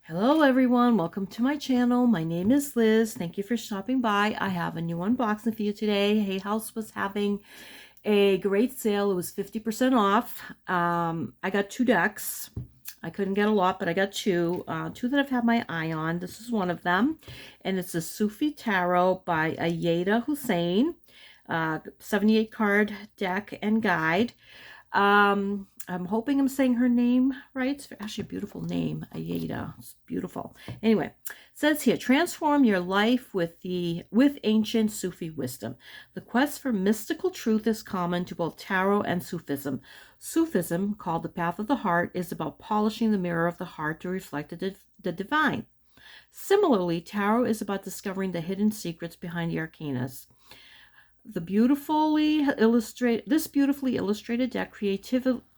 Hello everyone, welcome to my channel. My name is Liz. Thank you for stopping by. I have a new unboxing for you today. Hay House was having a great sale. It was 50% off. I got two decks. I couldn't get a lot, but I got two that I've had my eye on. This is one of them, and it's a Sufi Tarot by Ayeda Husain, 78 card deck and guide. I'm hoping I'm saying her name right. It's actually a beautiful name, Ayeda. It's beautiful. Anyway, it says here, transform your life with ancient Sufi wisdom. The quest for mystical truth is common to both tarot and Sufism. Sufism, called the path of the heart, is about polishing the mirror of the heart to reflect the divine. Similarly, tarot is about discovering the hidden secrets behind the arcanas. This beautifully illustrated deck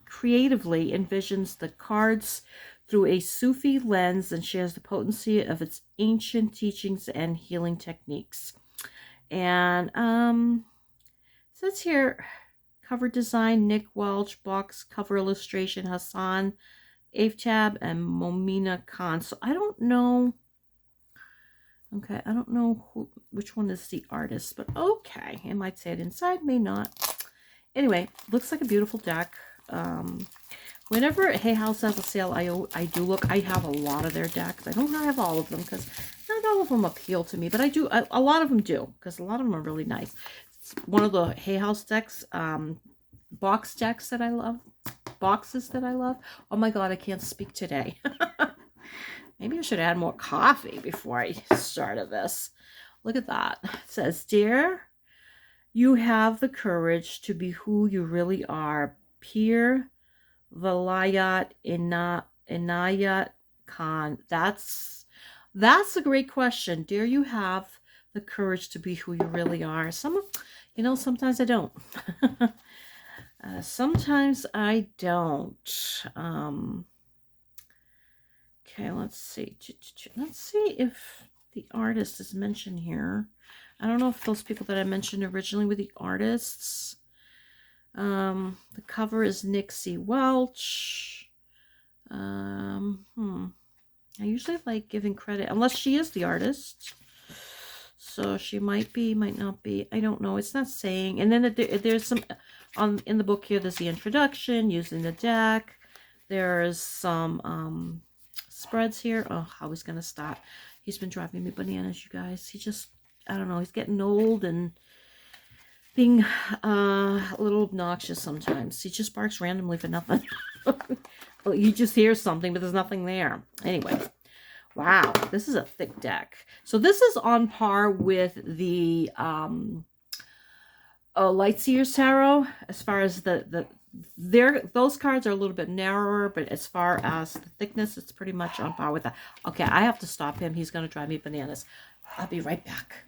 creatively envisions the cards through a Sufi lens and shares the potency of its ancient teachings and healing techniques. And it says here, cover design, Nick Welch, box cover illustration, Hassan Aftab, and Momina Khan. So I don't know. Okay, I don't know which one is the artist, but okay. It might say it inside, may not. Anyway, looks like a beautiful deck. Whenever Hay House has a sale, I do look. I have a lot of their decks. I don't have all of them because not all of them appeal to me, but I do. A lot of them do because a lot of them are really nice. It's one of the Hay House decks, box decks that I love. Boxes that I love. Oh my God, I can't speak today. Maybe I should add more coffee before I started this. Look at that. It says, "Dear, you have the courage to be who you really are. Pir Vilayat Inayat Khan." That's a great question. Dear, you have the courage to be who you really are. Sometimes I don't. Sometimes I don't. Okay, let's see. Let's see if the artist is mentioned here. I don't know if those people that I mentioned originally were the artists. The cover is Nixie Welch. I usually like giving credit, unless she is the artist. So she might be, might not be. I don't know. It's not saying. And then there's some in the book here. There's the introduction using the deck. There's some spreads here. Oh, how he's gonna stop. He's been driving me bananas, you guys. He just, I don't know, he's getting old and being a little obnoxious sometimes. He just barks randomly for nothing. Well, you just hear something, but there's nothing there. Anyway, wow, this is a thick deck. So this is on par with the Lightseer's Tarot, as far as those cards are a little bit narrower, but as far as the thickness, it's pretty much on par with that. Okay, I have to stop him. He's going to drive me bananas. I'll be right back.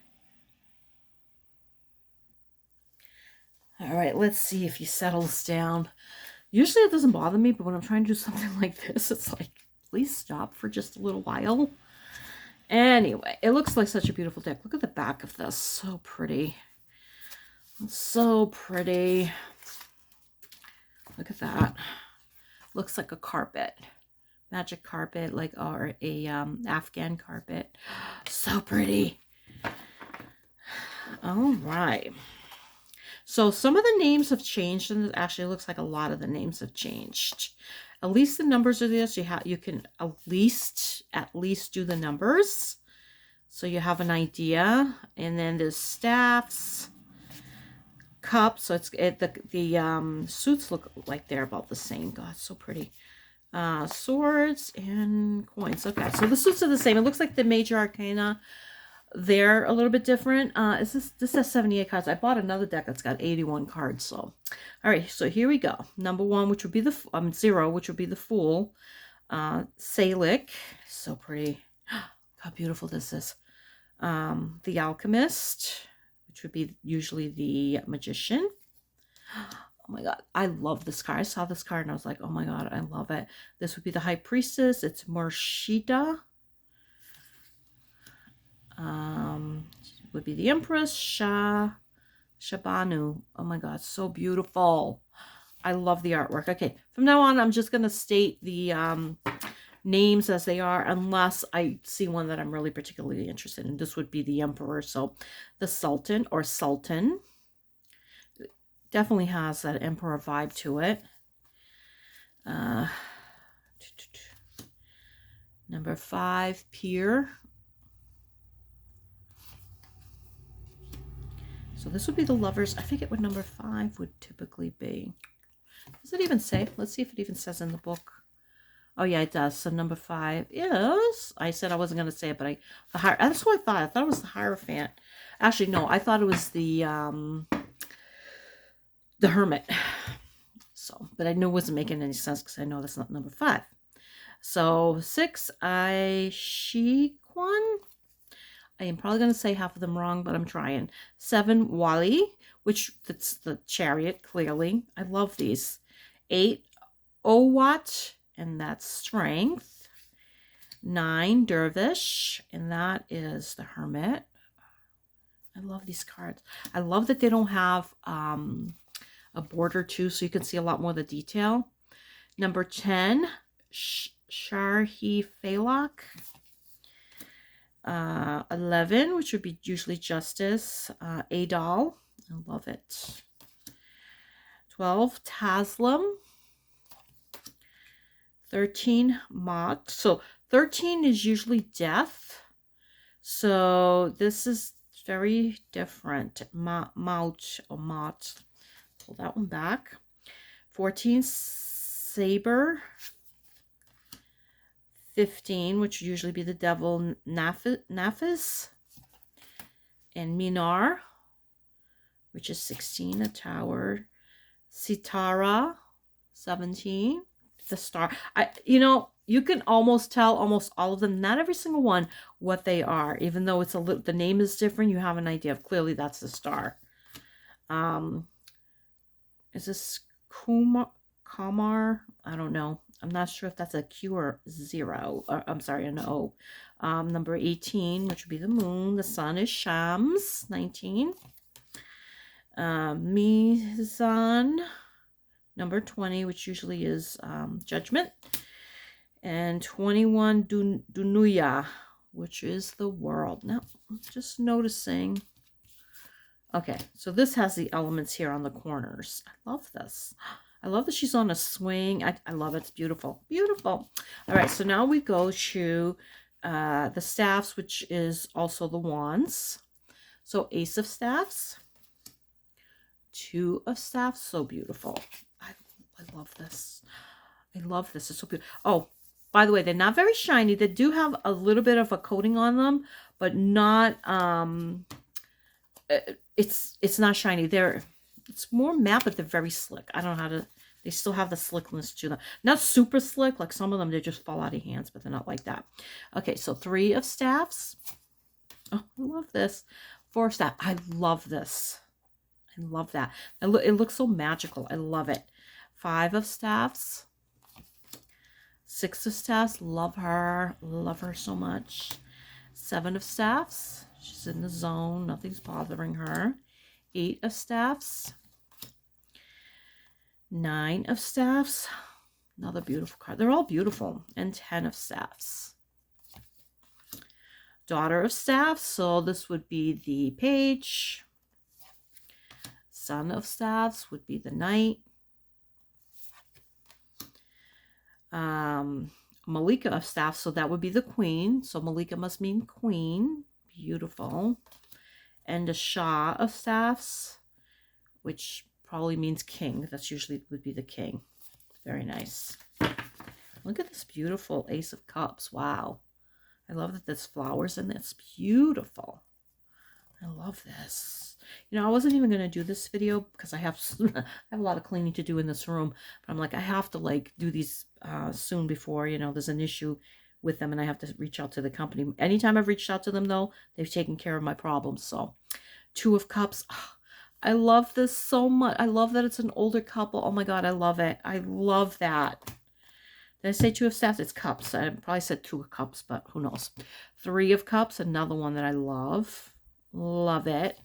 All right, let's see if he settles down. Usually it doesn't bother me, but when I'm trying to do something like this, it's like, please stop for just a little while. Anyway, it looks like such a beautiful deck. Look at the back of this. So pretty. So pretty. Look at that. Looks like a carpet. Magic carpet, like, or a Afghan carpet. So pretty. All right. So some of the names have changed, and actually it looks like a lot of the names have changed. At least the numbers are there, so you can at least do the numbers, so you have an idea. And then there's staffs, cups. So the suits look like they're about the same. God, so pretty. Swords and coins. Okay, so the suits are the same. It looks like the major arcana, they're a little bit different. This has 78 cards. I bought another deck that's got 81 cards. So, all right, so here we go. Number one, which would be the 0, which would be the Fool. Salic, so pretty. How beautiful this is. The Alchemist, which would be usually the Magician. Oh my God, I love this card. I saw this card and I was like, oh my God, I love it. This would be the High Priestess. It's Murshida. Would be the Empress, Shabanu. Oh my God, so beautiful. I love the artwork. Okay, from now on, I'm just going to state the names as they are, unless I see one that I'm really particularly interested in. This would be the Emperor. So the Sultan or Sultan definitely has that Emperor vibe to it. Number 5, Peer. So this would be the Lovers. I forget what number 5 would typically be. Does it even say? Let's see if it even says in the book. Oh yeah, it does. So number 5 is, I said I wasn't going to say it, but that's what I thought. I thought it was the Hierophant. Actually, no, I thought it was the Hermit. So, but I knew it wasn't making any sense because I know that's not number 5. So 6, Aishikwan. I am probably going to say half of them wrong, but I'm trying. 7, Wali, which that's the chariot, clearly. I love these. 8, Owat, and that's strength. 9, Dervish, and that is the Hermit. I love these cards. I love that they don't have a border too, so you can see a lot more of the detail. Number 10, Sharhi Falak. 11, which would be usually Justice. Adal. I love it. 12, Taslim. 13, Mot. So 13 is usually Death. So this is very different. Maut or Mot. Pull that one back. 14, Saber. 15, which would usually be the Devil, Nafis. And Minar, which is 16, a Tower. Sitara, 17, the Star. You can almost tell almost all of them, not every single one, what they are. Even though it's the name is different, you have an idea of clearly that's the Star. Is this Kamar? I don't know. I'm not sure if that's a Q or 0. I'm sorry, an O. Number 18, which would be the Moon. The Sun is Shams. 19. Mizan. Number 20, which usually is Judgment. And 21, Dunuya, which is the World. Now, I'm just noticing. Okay, so this has the elements here on the corners. I love this. I love that she's on a swing. I love it. It's beautiful. Beautiful. All right, so now we go to the staffs, which is also the wands. So Ace of Staffs. 2 of Staffs. So beautiful. I love this. I love this. It's so beautiful. Oh, by the way, they're not very shiny. They do have a little bit of a coating on them, but not... It's not shiny. It's more matte, but they're very slick. I don't know how to... They still have the slickness to them. Not super slick. Like some of them, they just fall out of hands, but they're not like that. Okay, so 3 of Staffs. Oh, I love this. 4 of Staffs. I love this. I love that. It looks so magical. I love it. 5 of Staffs. 6 of Staffs. Love her. Love her so much. 7 of Staffs. She's in the zone. Nothing's bothering her. 8 of Staffs. 9 of Staffs. Another beautiful card. They're all beautiful. And 10 of Staffs. Daughter of Staffs. So this would be the Page. Son of Staffs would be the Knight. Malika of Staffs. So that would be the Queen. So Malika must mean Queen. Beautiful. And a Shah of Staffs, which probably means king. That's usually would be the king. Very nice. Look at this beautiful Ace of Cups. Wow. I love that there's flowers in it. It's beautiful. I love this. I wasn't even going to do this video because I have a lot of cleaning to do in this room. But I'm like, I have to do these soon before, there's an issue with them and I have to reach out to the company. Anytime I've reached out to them, though, they've taken care of my problems. So 2 of Cups. Oh, I love this so much. I love that it's an older couple. Oh my God, I love it. I love that. Did I say 2 of Staffs? It's Cups. I probably said 2 of Cups, but who knows. 3 of Cups, another one that I love. Love it.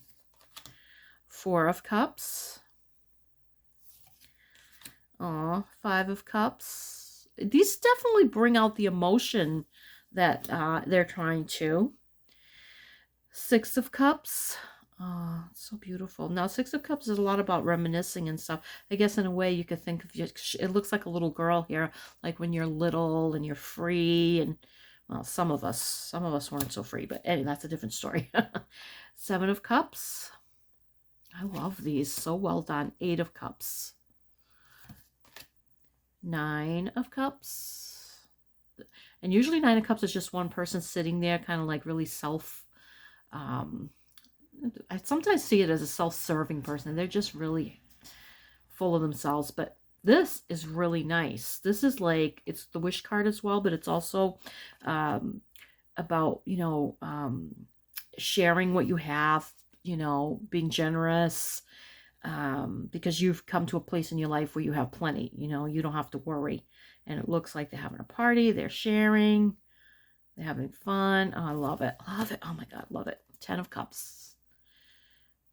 4 of Cups. Aw, 5 of Cups. these definitely bring out the emotion that they're trying to. Six of Cups. Oh, so beautiful. Now, Six of Cups is a lot about reminiscing and stuff. I guess in a way you could think of it looks like a little girl here, like when you're little and you're free. And well, some of us weren't so free, but anyway, that's a different story. Seven of Cups. I love these. So well done. Eight of Cups. Nine of Cups. And usually Nine of Cups is just one person sitting there, kind of like really I sometimes see it as a self-serving person. They're just really full of themselves. But this is really nice. This is like, it's the wish card as well, but it's also about, sharing what you have, being generous, because you've come to a place in your life where you have plenty, you don't have to worry. And it looks like they're having a party, they're sharing, they're having fun. Oh, I love it. Love it. Oh my God, love it. 10 of Cups.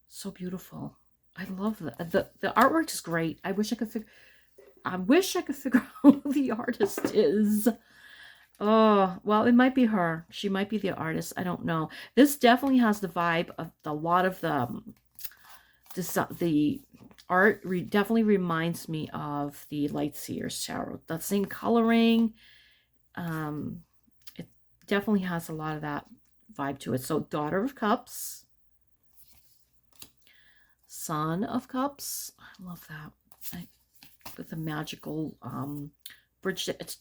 So beautiful. I love that. The artwork is great. I wish I could figure out who the artist is. Oh, well, it might be her. She might be the artist. I don't know. This definitely has the vibe of a lot of the art definitely reminds me of the Lightseers Tarot. That same coloring. It definitely has a lot of that vibe to it. So, Daughter of Cups. Son of Cups. I love that. With the magical bridge. It's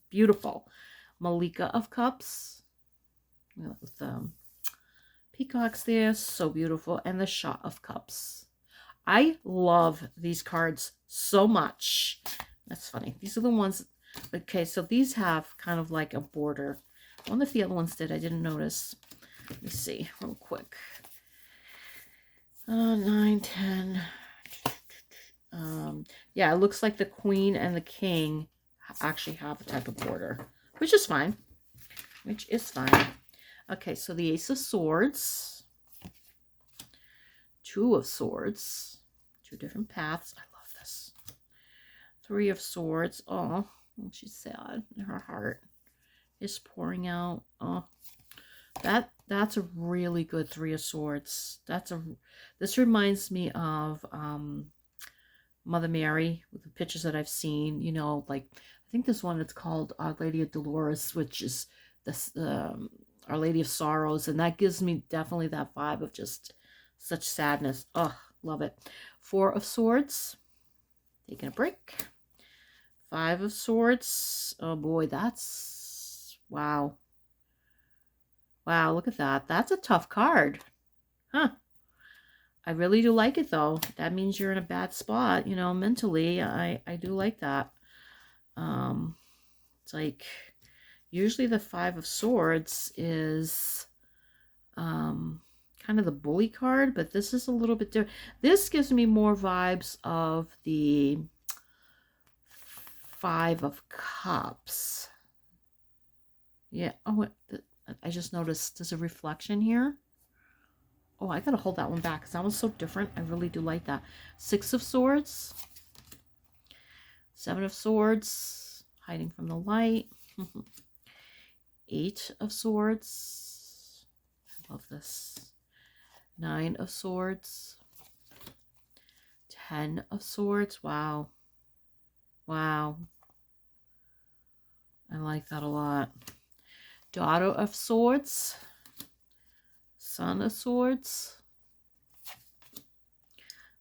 beautiful. Malika of Cups. With the peacocks there. So beautiful. And the Shah of Cups. I love these cards so much. That's funny. These are the ones. Okay, so these have kind of like a border. I wonder if the other ones did. I didn't notice. Let me see real quick. 9, 10. Yeah, it looks like the Queen and the King actually have a type of border, which is fine. Okay, so the Ace of Swords. Two of Swords. Two different paths. I love this. Three of Swords. Oh, she's sad. Her heart is pouring out. Oh, that's a really good Three of Swords. This reminds me of Mother Mary with the pictures that I've seen. Like I think this one it's called Our Lady of Dolores, which is this Our Lady of Sorrows, and that gives me definitely that vibe of just such sadness. Oh, love it. Four of Swords. Taking a break. Five of Swords. Oh boy, that's wow. Wow, look at that. That's a tough card. Huh. I really do like it, though. That means you're in a bad spot, mentally. I do like that. It's like, usually the Five of Swords is kind of the bully card, but this is a little bit different. This gives me more vibes of the Five of Cups. Yeah. Oh, I just noticed there's a reflection here. Oh, I gotta hold that one back because that one's so different. I really do like that. Six of Swords. Seven of Swords. Hiding from the light. Eight of Swords. I love this. Nine of Swords. 10 of Swords. Wow. Wow. I like that a lot. Daughter of Swords. Son of Swords.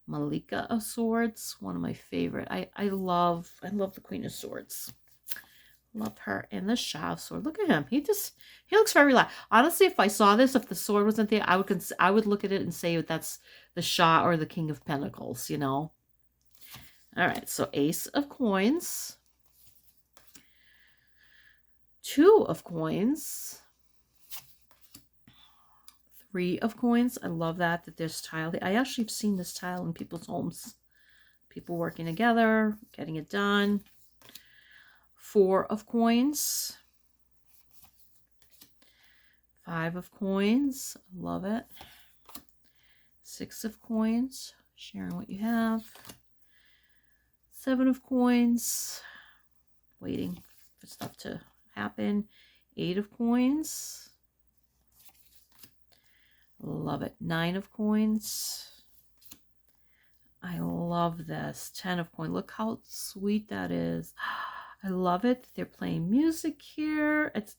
Malika of Swords. One of my favorite. I love the Queen of Swords. Love her. And the Shah of Swords. Look at him. He looks very relaxed. Honestly, if I saw this, if the sword wasn't there, I would look at it and say that's the Shah or the King of Pentacles, All right, so Ace of Coins. Two of Coins. Three of Coins. I love that there's tile. I actually have seen this tile in people's homes. People working together, getting it done. Four of Coins. Five of Coins. Love it. Six of Coins. Sharing what you have. Seven of Coins. waiting for stuff to happen. 8 of coins. Love it. 9 of coins. I love this. 10 of coins. Look how sweet that is. I love it. They're playing music here. It's,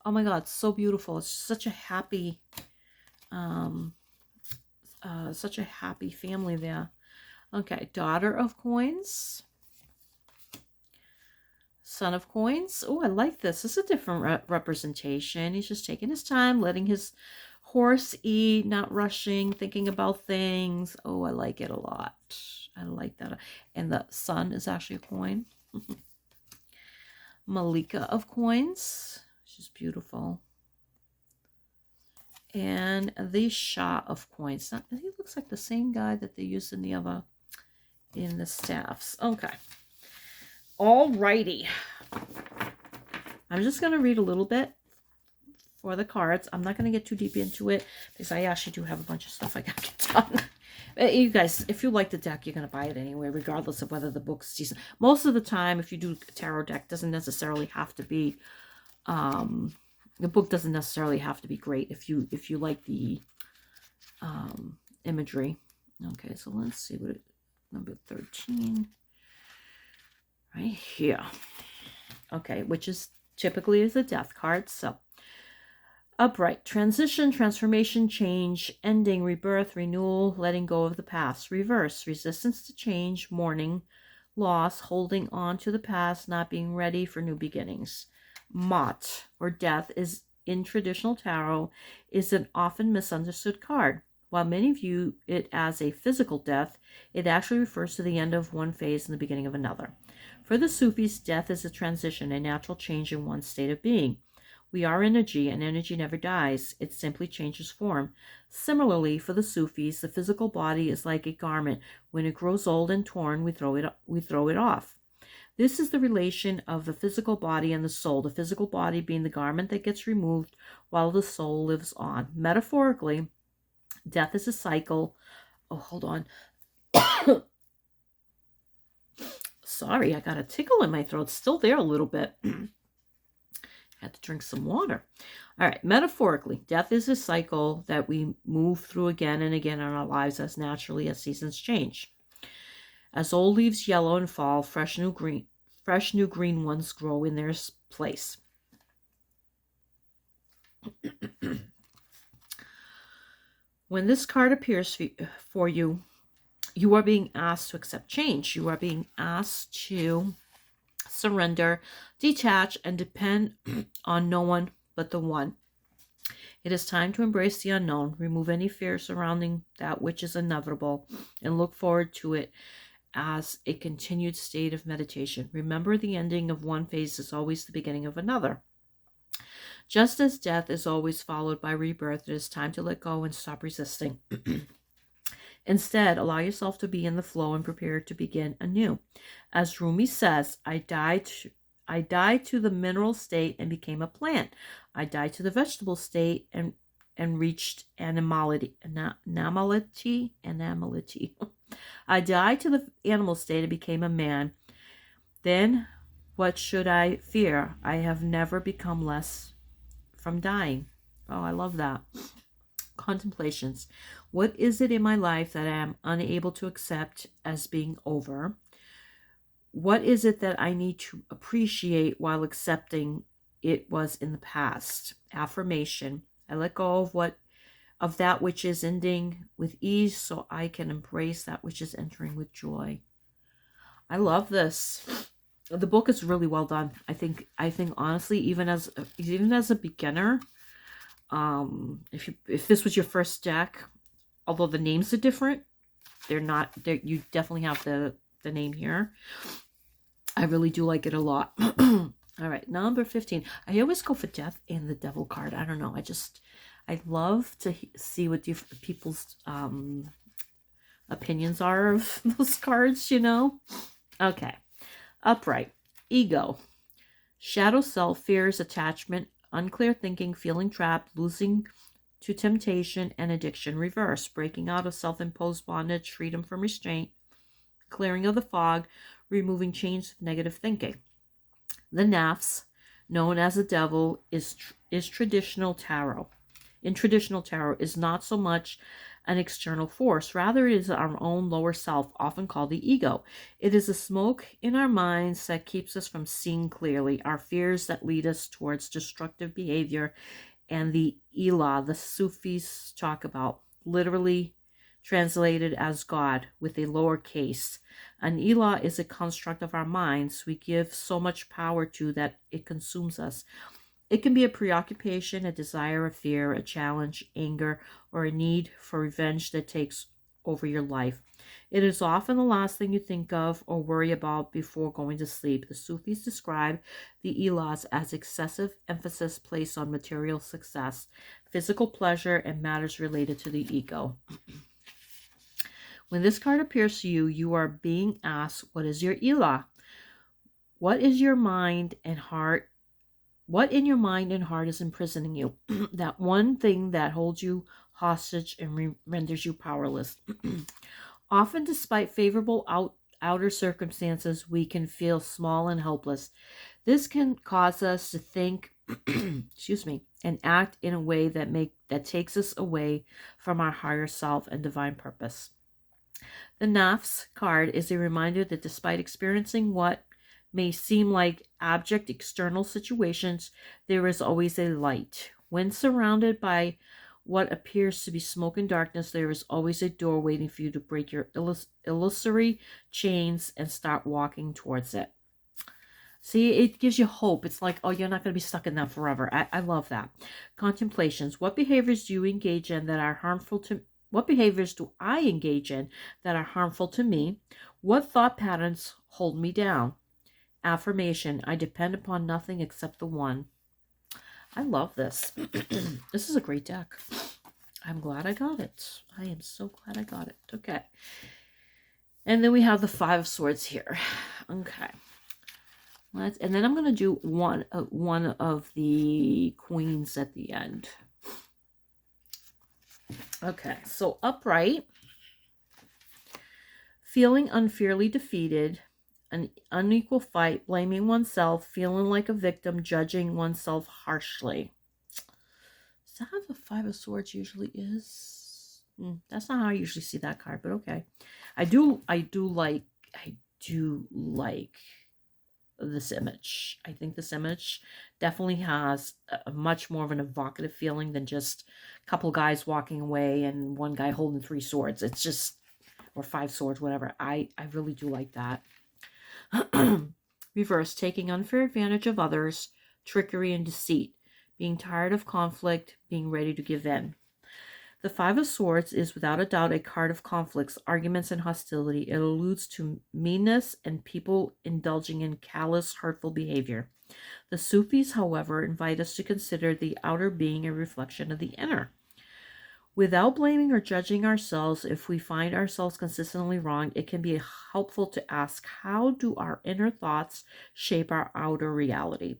oh my God, so beautiful. It's such a happy, family there. Okay, daughter of coins. Son of coins. Oh, I like this. This is a different representation. He's just taking his time, letting his horse eat, not rushing, thinking about things. Oh, I like it a lot. I like that. And the sun is actually a coin. Malika of coins. She's beautiful. And the Shah of coins. Now, he looks like the same guy that they used in the staffs. Okay. Alrighty. I'm just going to read a little bit for the cards. I'm not going to get too deep into it because I actually do have a bunch of stuff I got to get done. You guys, if you like the deck, you're going to buy it anyway, regardless of whether the book's decent. Most of the time, if you do a tarot deck, doesn't necessarily have to be, the book doesn't necessarily have to be great if you like the imagery. Okay, so let's see what number 13 right here. Okay, which is typically is a death card. So upright, transition, transformation, change, ending, rebirth, renewal, letting go of the past. Reverse, resistance to change, mourning, loss, holding on to the past, not being ready for new beginnings. Mot, or death, is in traditional tarot is an often misunderstood card. While many view it as a physical death, it actually refers to the end of one phase and the beginning of another. For the Sufis, death is a transition, a natural change in one's state of being. We are energy, and energy never dies. It simply changes form. Similarly, for the Sufis, the physical body is like a garment. When it grows old and torn, we throw it off. This is the relation of the physical body and the soul, the physical body being the garment that gets removed while the soul lives on. Metaphorically, death is a cycle. Oh, hold on. Sorry, I got a tickle in my throat. It's still there a little bit. Had to drink some water. All right, metaphorically, death is a cycle that we move through again and again in our lives as naturally as seasons change. As old leaves yellow and fall, fresh new green ones grow in their place. When this card appears for you, you are being asked to accept change. You are being asked to surrender, detach, and depend on no one but the one. It is time to embrace the unknown, remove any fear surrounding that which is inevitable, and look forward to it as a continued state of meditation. Remember, the ending of one phase is always the beginning of another. Just as death is always followed by rebirth, it is time to let go and stop resisting. Instead, allow yourself to be in the flow and prepare to begin anew. As Rumi says, I died to the mineral state and became a plant. I died to the vegetable state and reached animality. I died to the animal state and became a man. Then what should I fear? I have never become less from dying. Oh, I love that. Contemplations. What is it in my life that I am unable to accept as being over? What is it that I need to appreciate while accepting it was in the past? Affirmation. I let go of that which is ending with ease so I can embrace that which is entering with joy. I love this. The book is really well done. I think honestly, even as a beginner, if this was your first deck, although the names are different, you definitely have the name here. I really do like it a lot. All right, number 15. I always go for death and the devil card. I don't know. I love to see what people's opinions are of those cards, Okay. Upright. Ego. Shadow self, fears, attachment, unclear thinking, feeling trapped, losing to temptation and addiction. Reverse. Breaking out of self-imposed bondage, freedom from restraint, clearing of the fog, removing chains of negative thinking. The nafs, known as the devil, is traditional tarot. In traditional tarot, is not so much an external force, rather it is our own lower self, often called the ego. It is the smoke in our minds that keeps us from seeing clearly, our fears that lead us towards destructive behavior, and the Ilah the Sufis talk about, literally translated as God with a lowercase. An Ilah is a construct of our minds we give so much power to that it consumes us. It can be a preoccupation, a desire, a fear, a challenge, anger, or a need for revenge that takes over your life. It is often the last thing you think of or worry about before going to sleep. The Sufis describe the Ilahs as excessive emphasis placed on material success, physical pleasure, and matters related to the ego. When this card appears to you, you are being asked, what is your Ilah? What is your mind and heart? What in your mind and heart is imprisoning you? That one thing that holds you hostage and renders you powerless. Often, despite favorable outer circumstances, we can feel small and helpless. This can cause us to think, excuse me, and act in a way that takes us away from our higher self and divine purpose. The Nafs card is a reminder that despite experiencing what may seem like abject external situations, there is always a light. When surrounded by what appears to be smoke and darkness, there is always a door waiting for you to break your illusory chains and start walking towards it. See, it gives you hope. It's like, oh, you're not going to be stuck in that forever. I love that. Contemplations. What behaviors do you engage in that are harmful to What behaviors do I engage in that are harmful to me? What thought patterns hold me down? Affirmation. I depend upon nothing except the one. I love this. This is a great deck. I'm glad I got it. I am so glad I got it. Okay. And then we have the Five of Swords here. Okay. And then I'm going to do one of the queens at the end. Okay. So upright. Feeling unfairly defeated. An unequal fight, blaming oneself, feeling like a victim, judging oneself harshly. Is that how the Five of Swords usually is? That's not how I usually see that card, but okay. I do like this image. I think this image definitely has a much more of an evocative feeling than just a couple guys walking away and one guy holding three swords. It's just, or five swords, whatever. I really do like that. Reverse, taking unfair advantage of others, trickery and deceit, being tired of conflict, being ready to give in. The Five of Swords is without a doubt a card of conflicts, arguments, and hostility. It alludes to meanness and people indulging in callous, hurtful behavior. The Sufis, however, invite us to consider the outer being a reflection of the inner. Without blaming or judging ourselves, if we find ourselves consistently wrong, it can be helpful to ask, how do our inner thoughts shape our outer reality?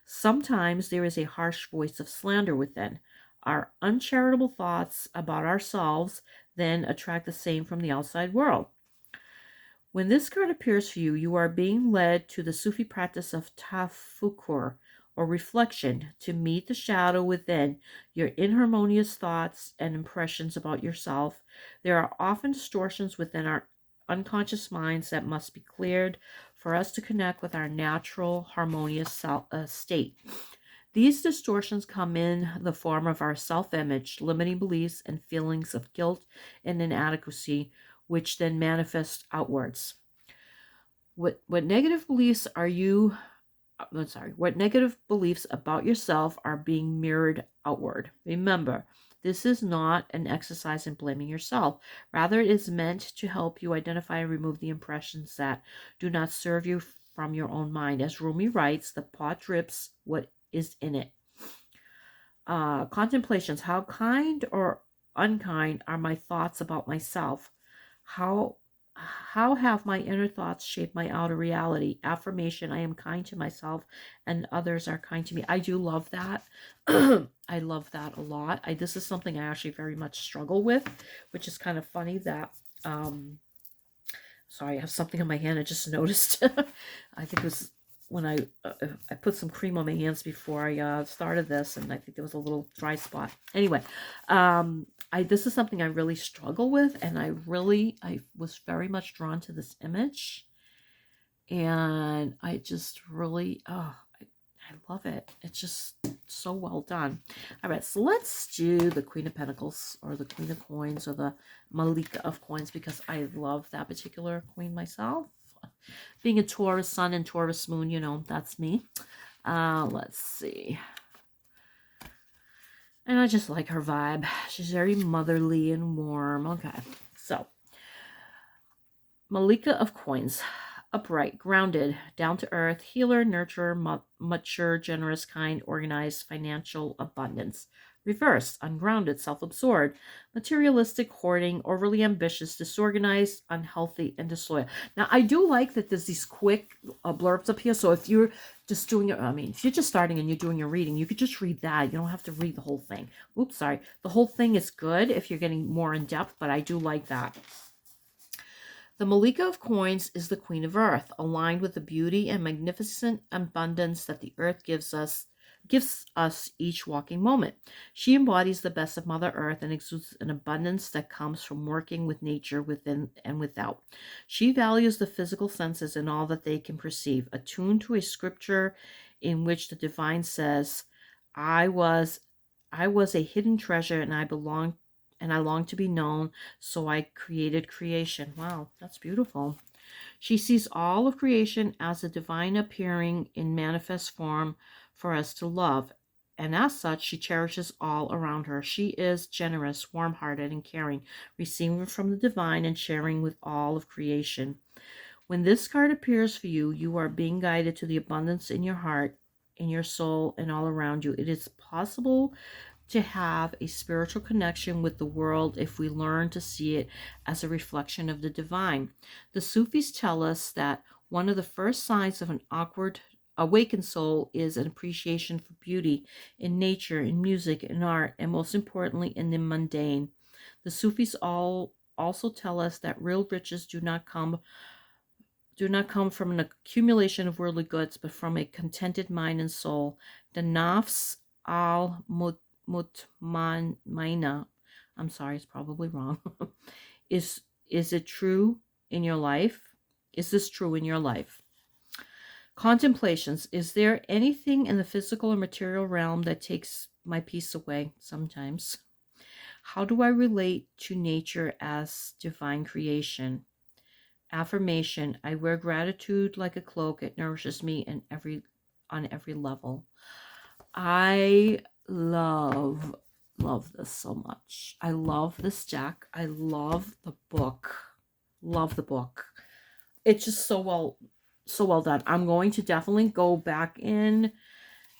Sometimes there is a harsh voice of slander within. Our uncharitable thoughts about ourselves then attract the same from the outside world. When this card appears for you, you are being led to the Sufi practice of tafakkur, or reflection, to meet the shadow within, your inharmonious thoughts and impressions about yourself. There are often distortions within our unconscious minds that must be cleared for us to connect with our natural, harmonious state. These distortions come in the form of our self-image, limiting beliefs, and feelings of guilt and inadequacy, which then manifest outwards. What negative beliefs about yourself are being mirrored outward? Remember, this is not an exercise in blaming yourself. Rather, it is meant to help you identify and remove the impressions that do not serve you from your own mind. As Rumi writes, the pot drips what is in it. Contemplations. How kind or unkind are my thoughts about myself? How have my inner thoughts shaped my outer reality? Affirmation. I am kind to myself and others are kind to me. I do love that. I love that a lot. This is something I actually very much struggle with, which is kind of funny that, sorry, I have something in my hand I just noticed. I think it was I put some cream on my hands before I started this, and I think there was a little dry spot. Anyway, I this is something I really struggle with, and I was very much drawn to this image, and I just really I love it. It's just so well done. All right, so let's do the Queen of Pentacles or the Queen of Coins or the Malika of Coins because I love that particular queen myself. Being a Taurus sun and Taurus moon, you know, that's me. Let's see. And I just like her vibe. She's very motherly and warm. Okay, so Malika of Coins. Upright, grounded, down to earth, healer, nurturer, mature, generous, kind, organized, financial abundance. Reversed, ungrounded, self-absorbed, materialistic, hoarding, overly ambitious, disorganized, unhealthy, and disloyal. Now, I do like that there's these quick blurbs up here. So if you're just doing it, I mean, if you're just starting and you're doing your reading, you could just read that. You don't have to read the whole thing. Oops, sorry. The whole thing is good if you're getting more in depth, but I do like that. The Malika of Coins is the Queen of Earth, aligned with the beauty and magnificent abundance that the earth gives us each walking moment. She embodies the best of Mother Earth and exudes an abundance that comes from working with nature within and without. She values the physical senses and all that they can perceive, attuned to a scripture in which the divine says, I was a hidden treasure and I long to be known, so I created creation. Wow, that's beautiful. She sees all of creation as a divine appearing in manifest form for us to love, and as such, she cherishes all around her. She is generous, warm-hearted, and caring, receiving from the divine and sharing with all of creation. When this card appears for you, you are being guided to the abundance in your heart, in your soul, and all around you. It is possible to have a spiritual connection with the world if we learn to see it as a reflection of the divine. The Sufis tell us that one of the first signs of an awakened soul is an appreciation for beauty in nature, in music, in art, and most importantly, in the mundane. The Sufis also tell us that real riches do not come from an accumulation of worldly goods, but from a contented mind and soul. The Nafs al Mutmainna, I'm sorry, it's probably wrong. is it true in your life? Is this true in your life? Contemplations. Is there anything in the physical or material realm that takes my peace away? Sometimes. How do I relate to nature as divine creation? Affirmation. I wear gratitude like a cloak. It nourishes me on every level. I love this so much. I love this deck. I love the book. Love the book. It's just so well done. I'm going to definitely go back in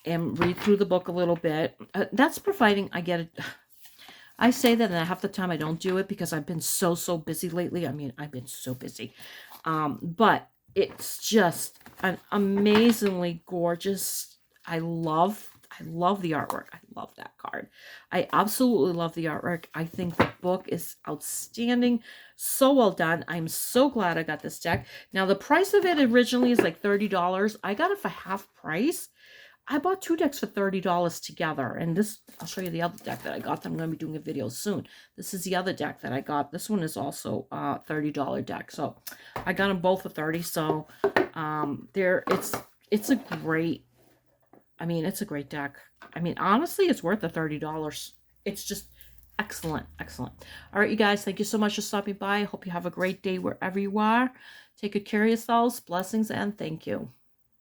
and read through the book a little bit. That's providing I get it. I say that, and half the time I don't do it because I've been so busy lately. I mean, I've been so busy. But it's just an amazingly gorgeous. I love the artwork. I love that card. I absolutely love the artwork. I think the book is outstanding. So well done. I'm so glad I got this deck. Now, the price of it originally is like $30. I got it for half price. I bought 2 decks for $30 together. And this, I'll show you the other deck that I got. I'm going to be doing a video soon. This is the other deck that I got. This one is also a $30 deck. So I got them both for $30. So it's a great, I mean, it's a great deck. I mean, honestly, it's worth the $30. It's just excellent. Excellent. All right, you guys, thank you so much for stopping by. I hope you have a great day wherever you are. Take good care of yourselves. Blessings and thank you.